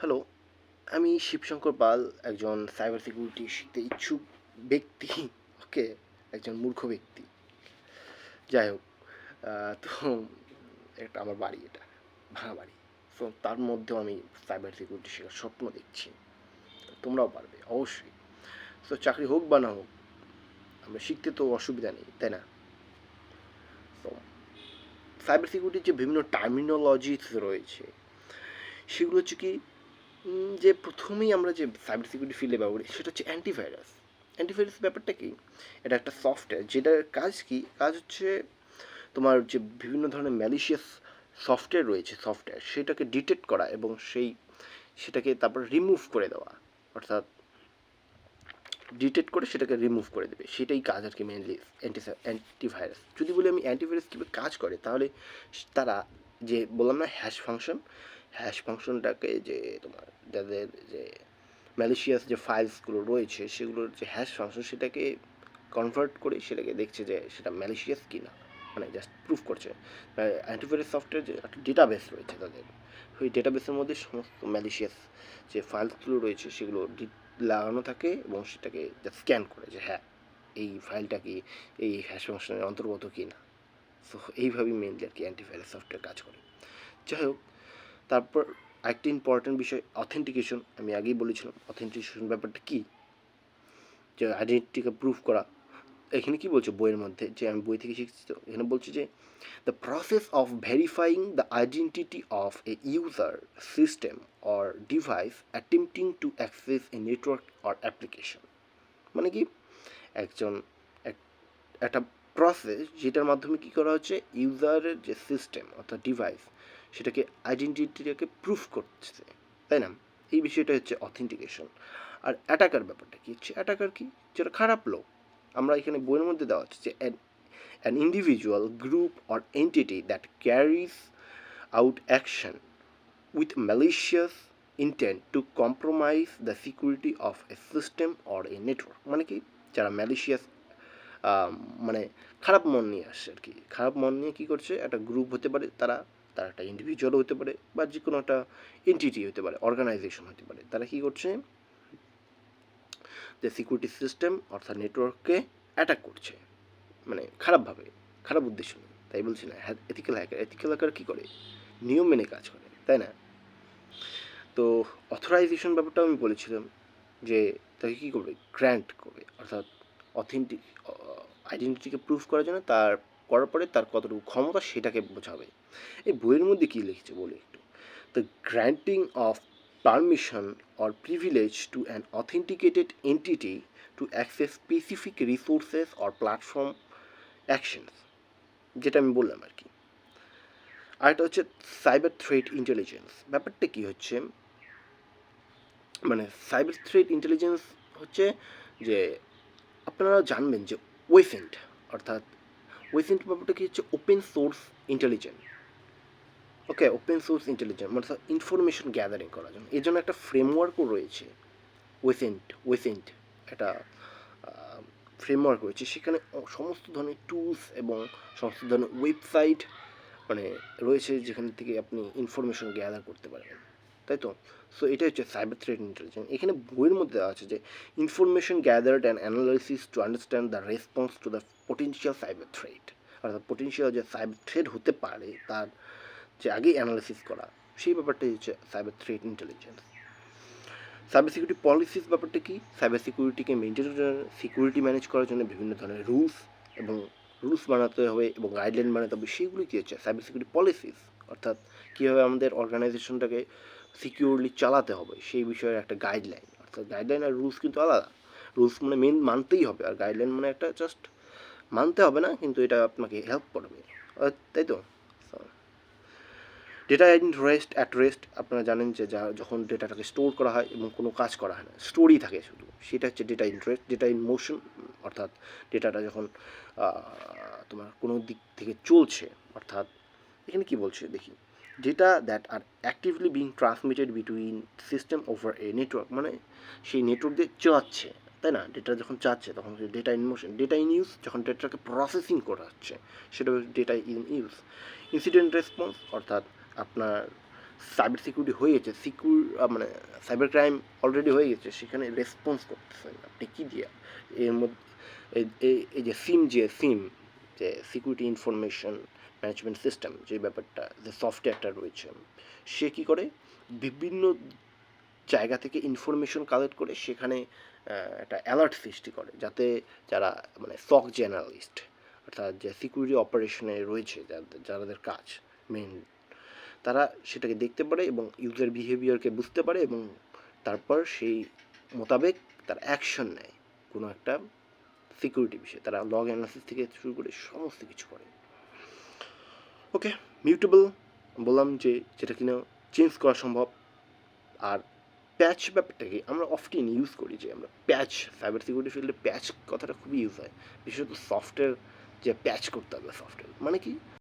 Hello, আমি শিবশঙ্কর পাল, একজন cyber security শিখতে ইচ্ছুক ব্যক্তি। ওকে, একজন মূর্খ ব্যক্তি। যাই হোক, তো এটা আমার বাড়ি, এটা ভাঙা বাড়ি। সো তার মধ্যেও আমি সাইবার সিকিউরিটি শেখার স্বপ্ন দেখছি। তোমরাও পারবে অবশ্যই। সো চাকরি হোক বা না হোক, আমরা শিখতে তো অসুবিধা নেই, তাই না? তো সাইবার সিকিউরিটির যে বিভিন্ন টার্মিনোলজিস রয়েছে, সেগুলো হচ্ছে কি, যে প্রথমেই আমরা যে সাইবার সিকিউরিটি ফিল্ডে ব্যবহার করি সেটা হচ্ছে অ্যান্টিভাইরাস। অ্যান্টিভাইরাস ব্যাপারটা কি? এটা একটা সফটওয়্যার যেটার কাজ কি, কাজ হচ্ছে তোমার যে বিভিন্ন ধরনের ম্যালিশিয়াস সফটওয়্যার রয়েছে, সফটওয়্যার সেটাকে ডিটেক্ট করা এবং সেটাকে তারপর রিমুভ করে দেওয়া। অর্থাৎ ডিটেক্ট করে সেটাকে রিমুভ করে দেবে, সেটাই কাজ আর কি মেনলি অ্যান্টিভাইরাস। যদি বলি আমি অ্যান্টিভাইরাস কীভাবে কাজ করে, তাহলে তারা যে বললাম না হ্যাশ ফাংশনটাকে, যে তোমার যাদের যে ম্যালিশিয়াস যে ফাইলসগুলো রয়েছে সেগুলোর যে হ্যাশ ফাংশন, সেটাকে কনভার্ট করে সেটাকে দেখছে যে সেটা ম্যালিশিয়াস কি না, মানে জাস্ট প্রুফ করছে। অ্যান্টিভাইরাস সফটওয়্যার যে একটা ডেটাবেস রয়েছে তাদের, ওই ডেটাবেসের মধ্যে সমস্ত ম্যালিশিয়াস যে ফাইলসগুলো রয়েছে সেগুলো লাগানো থাকে এবং সেটাকে স্ক্যান করে যে হ্যাঁ, এই ফাইলটা কি এই হ্যাশ ফাংশনের অন্তর্গত কি না। সো এইভাবেই মেনলি আর কি অ্যান্টিভাইরাস সফটওয়্যার কাজ করে। যাই হোক, তারপর আরেকটি ইম্পর্টেন্ট বিষয় অথেন্টিকেশন। আমি আগেই বলেছিলাম অথেন্টিকেশন ব্যাপারটা কী, যে আইডেন্টিটিকে প্রুফ করা। এখানে কি বলছে বইয়ের মধ্যে, যে আমি বই থেকে শিখছি, তো এখানে বলছে যে the process of verifying the identity of a user, system or device attempting to access a network or application. মানে কি, একজন একটা প্রসেস যেটার মাধ্যমে কী করা হচ্ছে, ইউজারের যে সিস্টেম অর্থাৎ ডিভাইস সেটাকে আইডেন্টিটিটাকে প্রুফ করছে, তাই না? এই বিষয়টা হচ্ছে অথেন্টিকেশন। আর অ্যাটাকার ব্যাপারটা কী হচ্ছে, অ্যাটাকার কি, যেটা খারাপ লোক। আমরা এখানে বইয়ের মধ্যে দেওয়া হচ্ছে যে an individual, group or entity that carries out action with malicious intent to compromise the security of a system or a network। মানে কি, যারা ম্যালিশিয়াস মানে খারাপ মন নিয়ে আসছে আর কি, খারাপ মন নিয়ে কী করছে, একটা গ্রুপ হতে পারে, তারা তারা একটা ইন্ডিভিজুয়ালও হতে পারে বা যে কোনো একটা এন্টিটি হতে পারে, অর্গানাইজেশন হতে পারে। তারা কী করছে, যে সিকিউরিটি সিস্টেম অর্থাৎ নেটওয়ার্ককে অ্যাটাক করছে, মানে খারাপভাবে, খারাপ উদ্দেশ্য নেই। তাই বলছি না, এথিক্যাল হ্যাকার কী করে, নিয়ম মেনে কাজ করে, তাই না? তো অথরাইজেশন ব্যাপারটাও আমি বলেছিলাম যে তাকে কী করবে, গ্র্যান্ট করবে, অর্থাৎ অথেন্টিক আইডেন্টিটিকে প্রুফ করার জন্য তার করার পরে তার কতটুকু ক্ষমতা সেটাকে বোঝাবে। এই বইয়ের মধ্যে কী লিখেছে বলে একটু, the granting of permission or privilege to an authenticated entity to access specific resources or platform actions, যেটা আমি বললাম আর কি। আরেকটা হচ্ছে সাইবার থ্রেট ইন্টেলিজেন্স। ব্যাপারটা কী হচ্ছে, মানে সাইবার থ্রেট ইন্টেলিজেন্স হচ্ছে যে আপনারা জানবেন যে ওয়েসেন্ট, অর্থাৎ ওয়েসেন্ট ব্যাপারটা কি হচ্ছে, ওপেন সোর্স ইন্টেলিজেন্স। ওকে, ওপেন সোর্স ইন্টেলিজেন্স মানে ইনফরমেশন গ্যাদারিং করার জন্য এর জন্য একটা ফ্রেমওয়ার্কও রয়েছে। ওয়েসেন্ট একটা ফ্রেমওয়ার্ক রয়েছে, সেখানে সমস্ত ধরনের টুলস এবং সমস্ত ধরনের ওয়েবসাইট মানে রয়েছে, যেখান থেকে আপনি ইনফরমেশন গ্যাদার করতে পারবেন, তাই তো? সো এটা হচ্ছে সাইবার থ্রেট ইন্টেলিজেন্স। এখানে বইয়ের মধ্যে দেওয়া আছে যে information gathered and analysis to understand the response to the potential cyber threat. অর্থাৎ পোটেনশিয়াল যে সাইবার থ্রেট হতে পারে তার যে আগেই অ্যানালাইসিস করা, সেই ব্যাপারটাই হচ্ছে cyber threat intelligence. Cyber security policies ব্যাপারটা কি, সাইবার সিকিউরিটিকে মেনটেন সিকিউরিটি ম্যানেজ করার জন্য বিভিন্ন ধরনের রুলস বানাতে হবে এবং গাইডলাইন বানাতে হবে, সেগুলি কী হচ্ছে সাইবার সিকিউরিটি পলিসিস। অর্থাৎ কীভাবে আমাদের অর্গানাইজেশনটাকে সিকিউরলি চালাতে হবে সেই বিষয়ে একটা গাইডলাইন। অর্থাৎ গাইডলাইন আর রুলস কিন্তু আলাদা। রুলস মানে মেন মানতেই হবে, আর গাইডলাইন মানে একটা জাস্ট মানতে হবে না, কিন্তু এটা আপনাকে হেল্প করবে, তাই তো? ডেটা ইন রেস্ট, আপনারা জানেন যে যখন ডেটাটাকে স্টোর করা হয় এবং কোনো কাজ করা হয় না, স্টোরই থাকে শুধু, সেটা হচ্ছে data in rest. Data in motion, অর্থাৎ ডেটাটা যখন তোমার কোনো দিক থেকে চলছে, অর্থাৎ এখানে কি বলছে দেখি, data that are actively being transmitted between system over a network, মানে সেই নেটওয়ার্ক দিয়ে চাচ্ছে, তাই না? ডেটা যখন চাচ্ছে তখন data in motion. Data in use, যখন ডেটাকে প্রসেসিং করা হচ্ছে সেটা data in use. Incident response, অর্থাৎ আপনার সাইবার সিকিউরিটি হয়ে গেছে, মানে সাইবার ক্রাইম অলরেডি হয়ে গেছে, সেখানে রেসপন্স করতেছেন আপনি কী দিয়ে? এর মধ্যে এই যে সিম যে সিকিউরিটি ইনফরমেশন ম্যানেজমেন্ট সিস্টেম যে ব্যাপারটা, যে সফটওয়্যারটা রয়েছে, সে কী করে বিভিন্ন জায়গা থেকে ইনফরমেশন কালেক্ট করে সেখানে একটা অ্যালার্ট সৃষ্টি করে, যাতে যারা মানে সক জার্নালিস্ট অর্থাৎ যে সিকিউরিটি অপারেশনে রয়েছে, যাদের কাজ মেন, তারা সেটাকে দেখতে পারে এবং ইউজার বিহেভিয়ারকে বুঝতে পারে এবং তারপর সেই মোতাবেক তার অ্যাকশন নেয় কোনো একটা সিকিউরিটি বিষয়ে। তারা লগ অ্যানালিসিস থেকে শুরু করে সমস্ত কিছু করে। ওকে, মিউটেবল বললাম যে যেটা কিনা চেঞ্জ করা সম্ভব। আর প্যাচ ব্যাপারটাকে আমরা অফটিন ইউজ করি, যে আমরা প্যাচ, সাইবার সিকিউরিটি ফিল্ডে প্যাচ কথাটা খুবই ইউজ হয়, বিশেষত সফটওয়্যার, যে প্যাচ করতে হবে সফটওয়্যার, মানে কি